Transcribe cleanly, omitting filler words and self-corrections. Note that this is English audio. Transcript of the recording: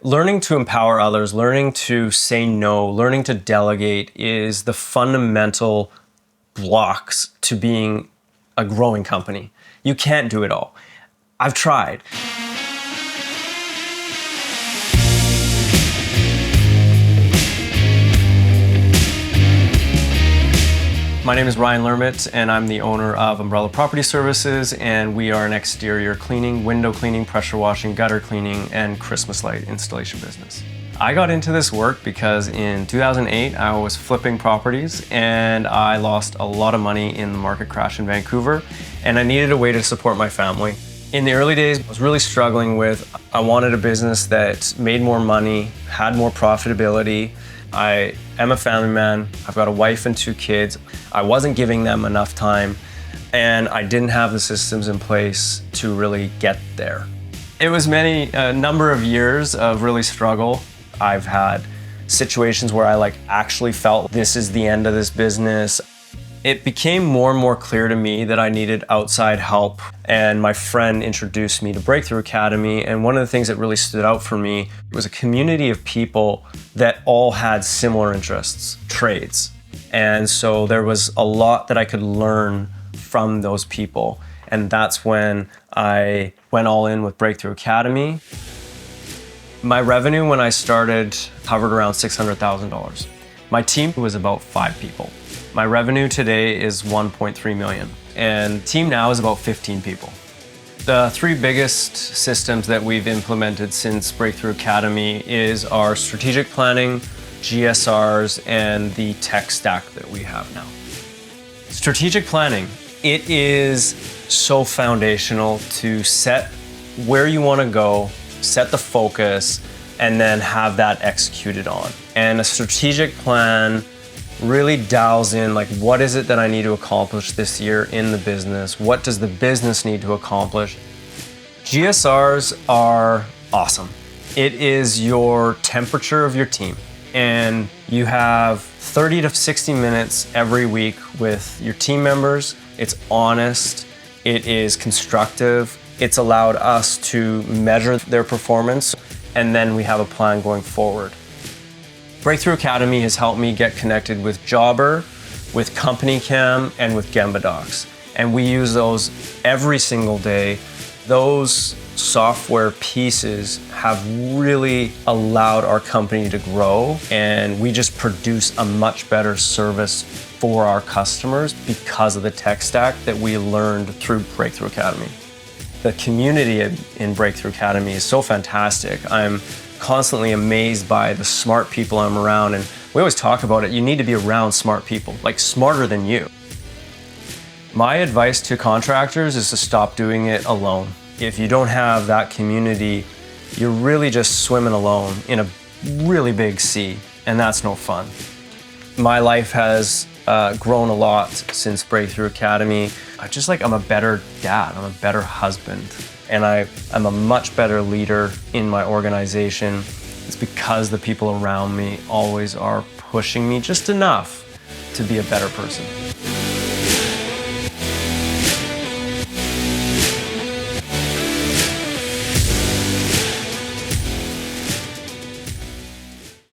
Learning to empower others, learning to say no, learning to delegate is the fundamental blocks to being a growing company. You can't do it all. I've tried. My name is Ryan Lermitte, and I'm the owner of Umbrella Property Services, and we are an exterior cleaning, window cleaning, pressure washing, gutter cleaning, and Christmas light installation business. I got into this work because in 2008, I was flipping properties and I lost a lot of money in the market crash in Vancouver, and I needed a way to support my family. In the early days, I was really struggling with, I wanted a business that made more money, had more profitability. I am a family man. I've got a wife and 2 kids. I wasn't giving them enough time, and I didn't have the systems in place to really get there. It was a number of years of really struggle. I've had situations where I actually felt this is the end of this business. It became more and more clear to me that I needed outside help, and my friend introduced me to Breakthrough Academy, and one of the things that really stood out for me was a community of people that all had similar interests, trades. And so there was a lot that I could learn from those people, and that's when I went all in with Breakthrough Academy. My revenue when I started hovered around $600,000. My team was about 5 people. My revenue today is 1.3 million, and team now is about 15 people. The 3 biggest systems that we've implemented since Breakthrough Academy is our strategic planning, GSRs, and the tech stack that we have now. Strategic planning, it is so foundational to set where you want to go, set the focus, and then have that executed on. And a strategic plan really dials in, what is it that I need to accomplish this year in the business? What does the business need to accomplish? GSRs are awesome. It is your temperature of your team. And you have 30 to 60 minutes every week with your team members. It's honest, it is constructive. It's allowed us to measure their performance, and then we have a plan going forward. Breakthrough Academy has helped me get connected with Jobber, with Company Cam, and with Gemba Docs. And we use those every single day. Those software pieces have really allowed our company to grow, and we just produce a much better service for our customers because of the tech stack that we learned through Breakthrough Academy. The community in Breakthrough Academy is so fantastic. I'm constantly amazed by the smart people I'm around, and we always talk about it. You need to be around smart people, smarter than you. My advice to contractors is to stop doing it alone. If you don't have that community, you're really just swimming alone in a really big sea, and that's no fun. My life has grown a lot since Breakthrough Academy. I'm a better dad, I'm a better husband, and I'm a much better leader in my organization. It's because the people around me always are pushing me just enough to be a better person.